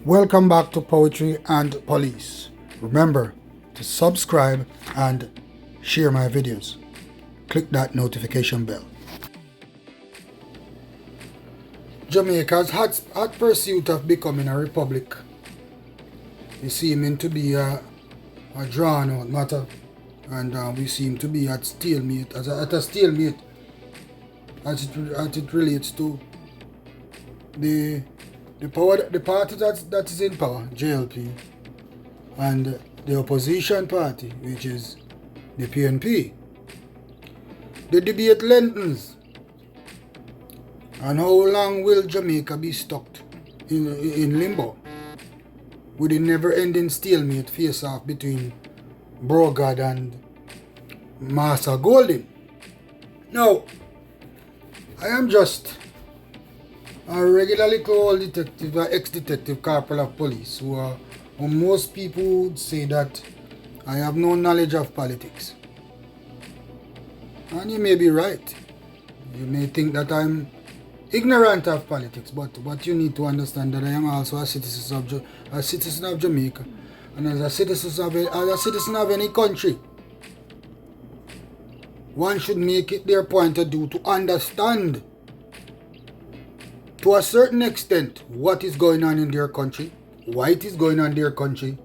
Welcome back to Poetry and Police. Remember to subscribe and share my videos. Click that notification bell. Jamaica's hot pursuit of becoming a republic is seeming to be a drawn out matter, and we seem to be at stalemate, as it relates to the party that is in power, JLP, and the opposition party, which is the PNP. The debate lengthens. And how long will Jamaica be stuck in limbo with a never-ending stalemate face-off between Brogard and Masa Golden? Now, I am just a regular little detective, ex-detective corporal of police, who most people would say that I have no knowledge of politics. And you may be right. You may think that I'm ignorant of politics, but what you need to understand that I am also a citizen of Jamaica, and as a citizen of any country, one should make it their point of view to understand to a certain extent what is going on in their country, why it is going on in their country,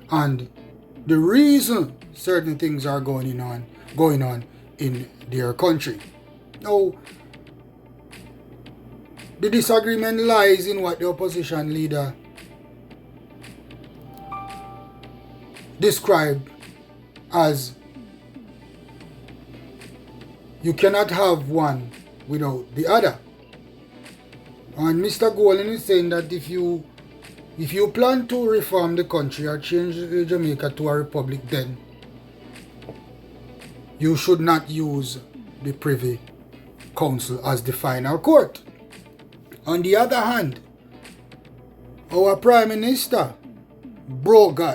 and the reason certain things are going on in their country. Now, the disagreement lies in what the opposition leader described as you cannot have one without the other. And Mr. Golden is saying that if you plan to reform the country or change Jamaica to a republic, then you should not use the Privy Council as the final court. On the other hand, our Prime Minister,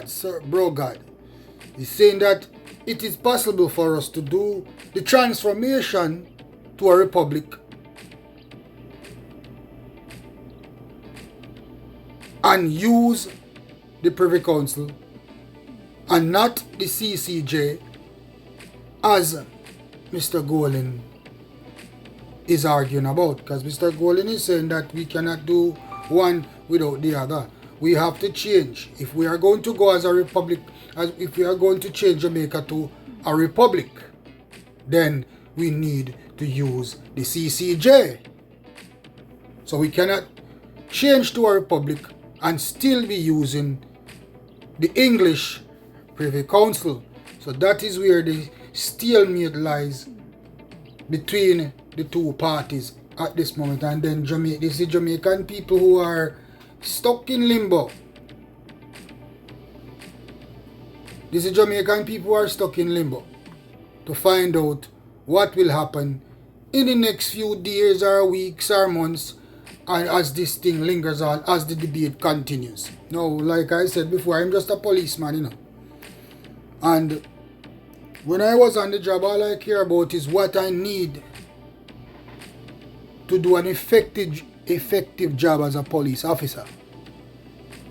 Sir Brogard, is saying that it is possible for us to do the transformation to a republic and use the Privy Council and not the CCJ, as Mr. Golden is arguing about, because Mr. Golden is saying that we cannot do one without the other. We have to change. If we are going to go as a republic, if we are going to change Jamaica to a republic, then we need to use the CCJ. So we cannot change to a republic and still be using the English Privy Council. So that is where the stalemate lies between the two parties at this moment. And then this is the Jamaican people who are stuck in limbo. This is Jamaican people who are stuck in limbo to find out what will happen in the next few days or weeks or months, and as this thing lingers on, as the debate continues. Now, like I said before, I'm just a policeman, And when I was on the job, all I care about is what I need to do an effective job as a police officer.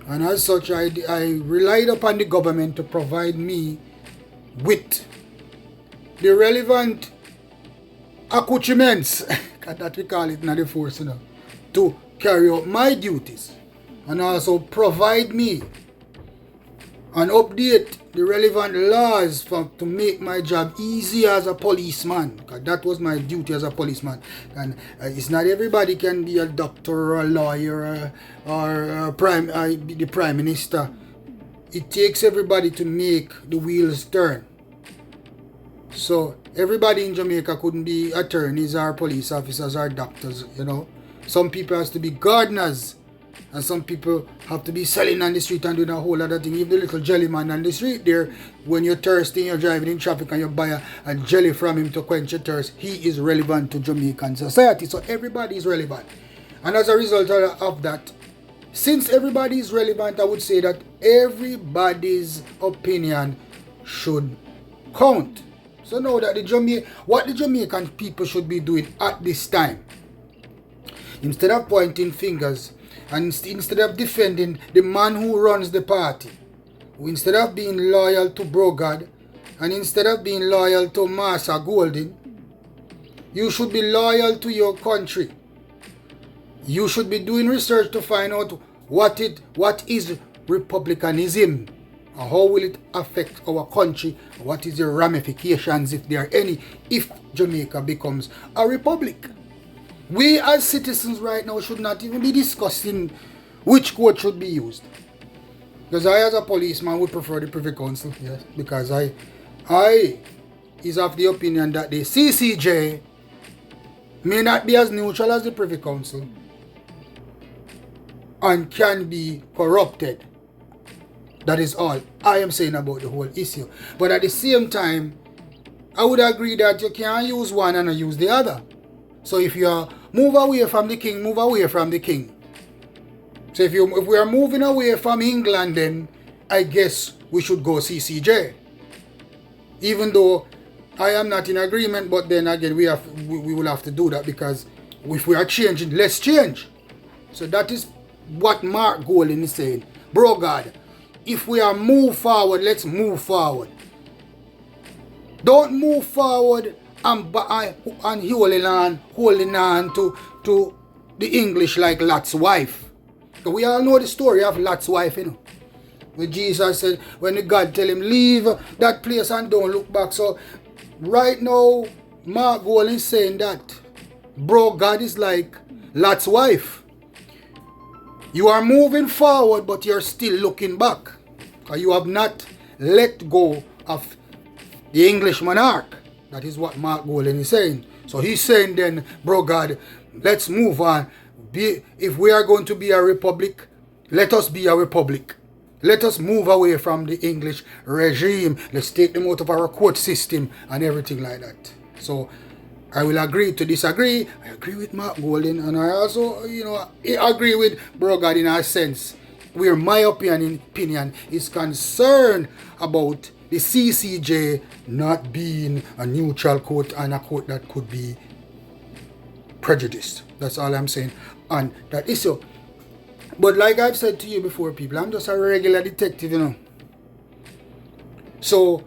And as such, I relied upon the government to provide me with the relevant accoutrements, that we call it in the force, to carry out my duties, and also provide me and update the relevant laws to make my job easy as a policeman, because that was my duty as a policeman. And it's not everybody can be a doctor or a lawyer or the Prime Minister. It takes everybody to make the wheels turn. So everybody in Jamaica couldn't be attorneys or police officers or doctors, Some people has to be gardeners, and some people have to be selling on the street and doing a whole other thing. Even the little jelly man on the street there, when you're thirsty and you're driving in traffic and you buy a jelly from him to quench your thirst, he is relevant to Jamaican society. So everybody is relevant. And as a result of that, since everybody is relevant, I would say that everybody's opinion should count. So now that what the Jamaican people should be doing at this time, instead of pointing fingers And instead of defending the man who runs the party, instead of being loyal to Brogard, and instead of being loyal to Masa Golden, you should be loyal to your country. You should be doing research to find out what is Republicanism, and how will it affect our country, what is the ramifications, if there are any, if Jamaica becomes a republic. We as citizens right now should not even be discussing which court should be used. Because I as a policeman would prefer the Privy Council, yes, because I is of the opinion that the CCJ may not be as neutral as the Privy Council and can be corrupted. That is all I am saying about the whole issue. But at the same time, I would agree that you can't use one and not use the other. So if you move away from the king, move away from the king. So if we are moving away from England, then I guess we should go CCJ. Even though I am not in agreement, but then again we will have to do that, because if we are changing, let's change. So that is what Mark Golden is saying. Bro God, if we are move forward, let's move forward. Don't move forward and holding on to the English like Lot's wife. We all know the story of Lot's wife, you know. When Jesus said, when God tell him, leave that place and don't look back. So right now, Mark Golden is saying that, bro, God is like Lot's wife. You are moving forward, but you're still looking back. Because you have not let go of the English monarch. That is what Mark Golden is saying. So he's saying then, bro God, let's move on. If we are going to be a republic, let us be a republic. Let us move away from the English regime. Let's take them out of our court system and everything like that. So I will agree to disagree. I agree with Mark Golden, and I also, agree with bro God in a sense where my opinion is concerned about the CCJ not being a neutral court and a court that could be prejudiced. That's all I'm saying on that issue. But like I've said to you before, people, I'm just a regular detective, you know. So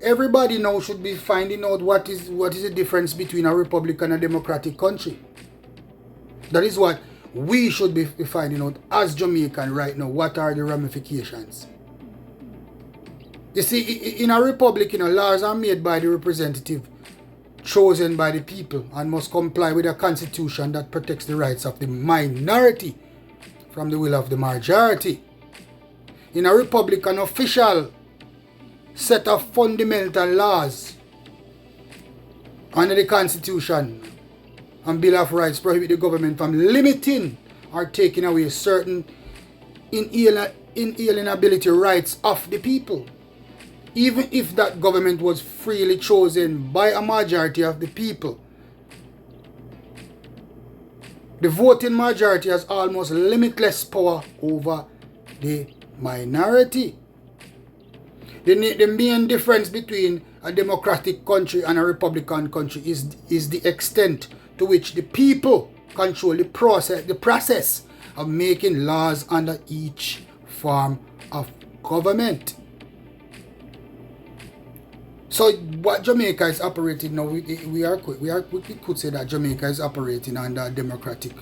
everybody now should be finding out what is the difference between a republic and a democratic country. That is what we should be finding out as Jamaican right now. What are the ramifications? You see, in a republic, laws are made by the representative, chosen by the people, and must comply with a constitution that protects the rights of the minority from the will of the majority. In a republic, an official set of fundamental laws under the Constitution and Bill of Rights prohibit the government from limiting or taking away certain inalienability rights of the people, even if that government was freely chosen by a majority of the people. The voting majority has almost limitless power over the minority. The main difference between a democratic country and a republican country is the extent to which the people control the process of making laws under each form of government. So what Jamaica is operating now, we could say that Jamaica is operating under a democratic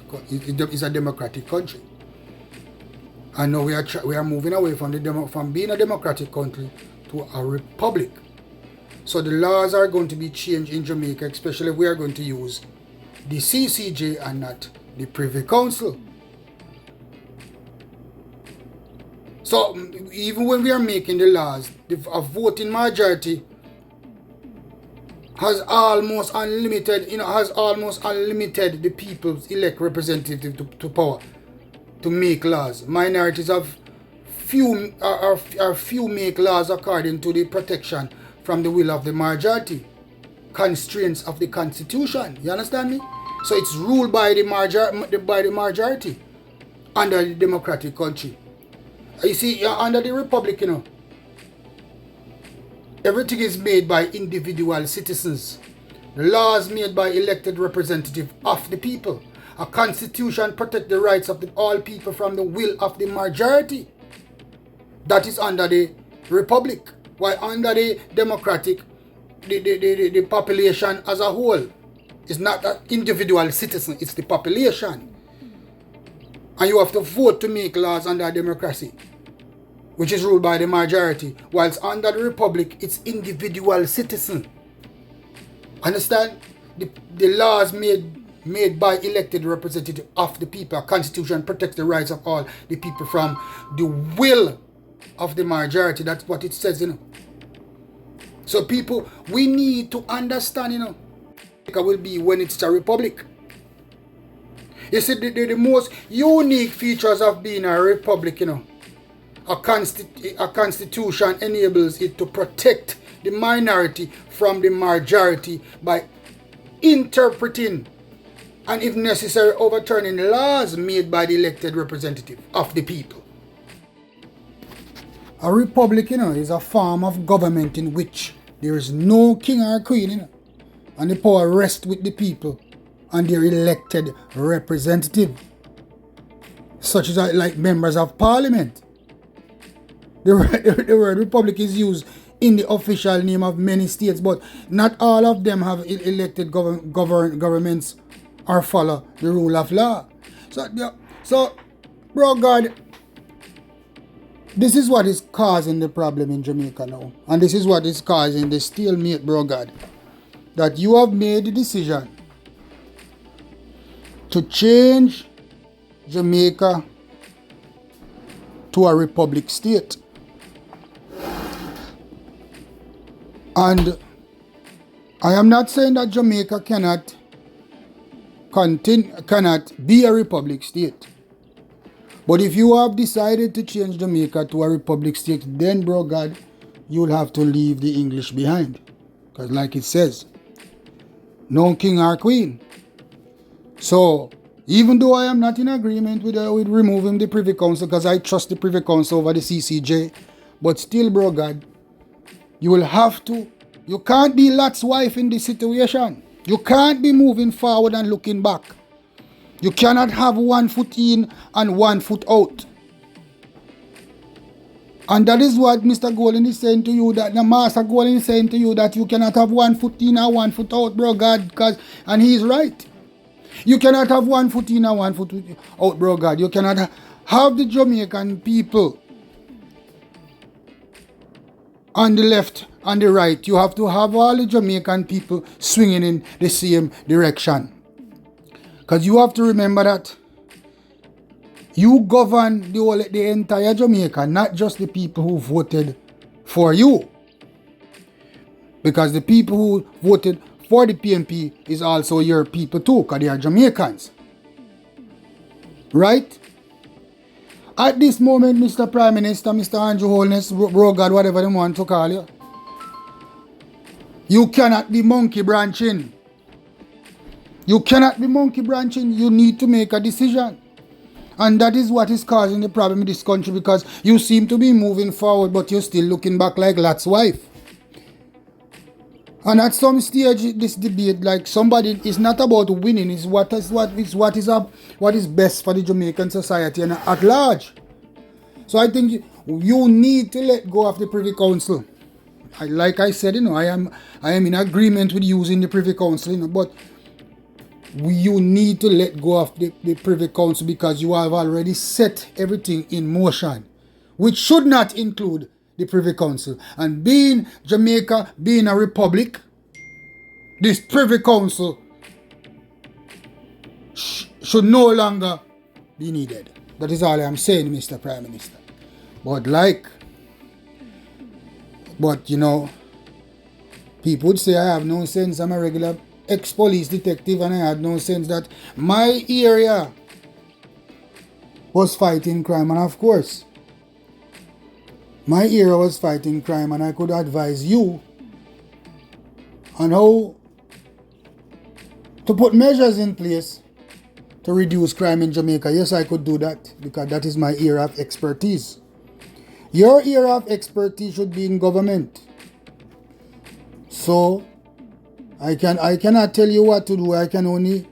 country. And now we are moving away from being a democratic country to a republic. So the laws are going to be changed in Jamaica, especially if we are going to use the CCJ and not the Privy Council. So even when we are making the laws, a voting majority has almost unlimited the people's elect representative to power to make laws. Minorities have few make laws according to the protection from the will of the majority, constraints of the Constitution. You understand me? So it's ruled by the majority under the democratic country. You see, under the republic, everything is made by individual citizens. The laws made by elected representatives of the people. a constitution protect the rights of all people from the will of the majority. That is under the republic. While under the democratic, the population as a whole is not an individual citizen, it's the population. And you have to vote to make laws under democracy, which is ruled by the majority. Whilst under the republic, it's individual citizen. Understand? The laws made by elected representative of the people. A constitution protects the rights of all the people from the will of the majority. That's what it says, So people, we need to understand, America will be when it's a republic. You see, the most unique features of being a republic, a constitution enables it to protect the minority from the majority by interpreting and, if necessary, overturning laws made by the elected representative of the people. A republic, is a form of government in which there is no king or queen, and the power rests with the people and their elected representative, such as like members of parliament. The word republic is used in the official name of many states, but not all of them have elected governments or follow the rule of law. So, bro God, this is what is causing the problem in Jamaica now. And this is what is causing the stalemate, bro God. That you have made the decision to change Jamaica to a republic state. And I am not saying that Jamaica cannot be a republic state. But if you have decided to change Jamaica to a republic state, then, bro God, you'll have to leave the English behind. Because like it says, no king or queen. So, even though I am not in agreement with removing the Privy Council, because I trust the Privy Council over the CCJ, but still, bro God, you will have to, you can't be Lot's wife in this situation. You can't be moving forward and looking back. You cannot have 1 foot in and 1 foot out. And that is what Mr. Golden is saying to you, that the Masa Golden is saying to you, that you cannot have 1 foot in and 1 foot out, bro God, and he is right. You cannot have 1 foot in and 1 foot out, bro God. You cannot have the Jamaican people on the left and the right. You have to have all the Jamaican people swinging in the same direction. Because you have to remember that you govern the entire Jamaica, not just the people who voted for you. Because the people who voted for the PNP is also your people too, because they are Jamaicans. Right? At this moment, Mr. Prime Minister, Mr. Andrew Holness, bro God, whatever they want to call you, you cannot be monkey branching. You cannot be monkey branching. You need to make a decision. And that is what is causing the problem in this country, because you seem to be moving forward, but you're still looking back like Lot's wife. And at some stage, this debate, like somebody, is not about winning. It's what is best for the Jamaican society and at large. So I think you need to let go of the Privy Council. Like I said, I am in agreement with using the Privy Council, but you need to let go of the Privy Council, because you have already set everything in motion, which should not include the Privy Council. And being Jamaica, being a republic, this Privy Council should no longer be needed. That is all I am saying, Mr. Prime Minister. But people would say I have no sense. I'm a regular ex-police detective, and I had no sense that my area was fighting crime. And of course, my area was fighting crime, and I could advise you on how to put measures in place to reduce crime in Jamaica. Yes, I could do that, because that is my area of expertise. Your area of expertise should be in government. So I cannot tell you what to do. I can only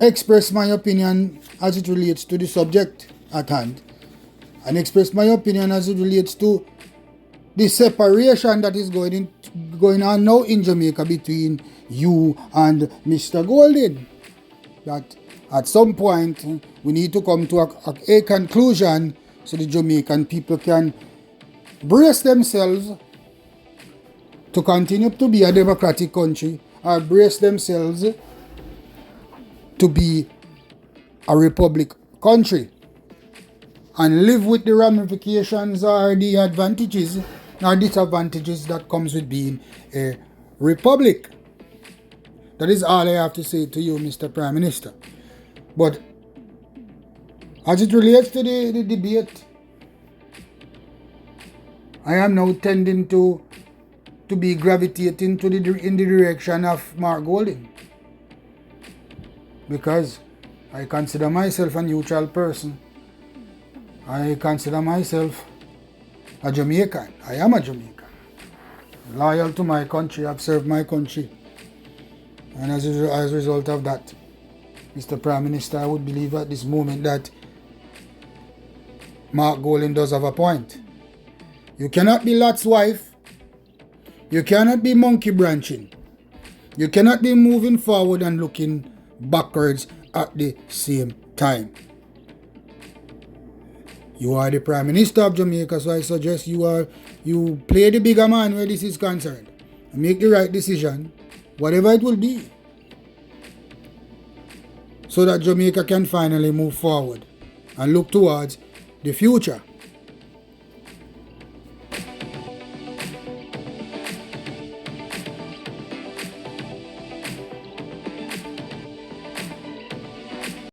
express my opinion as it relates to the subject at hand, and express my opinion as it relates to the separation that is going on now in Jamaica between you and Mr. Golden. That at some point we need to come to a conclusion so the Jamaican people can brace themselves to continue to be a democratic country, or brace themselves to be a republic country, and live with the ramifications or the advantages or disadvantages that comes with being a republic. That is all I have to say to you, Mr. Prime Minister. But as it relates to the debate, I am now tending to be gravitating in the direction of Mark Golden, because I consider myself a neutral person. I consider myself a Jamaican. I am a Jamaican, loyal to my country. I've served my country, and as a result of that, Mr. Prime Minister, I would believe at this moment that Mark Golden does have a point. You cannot be Lot's wife. You cannot be monkey branching. You cannot be moving forward and looking backwards at the same time. You are the Prime Minister of Jamaica, so I suggest you play the bigger man where this is concerned. Make the right decision, whatever it will be, so that Jamaica can finally move forward and look towards the future.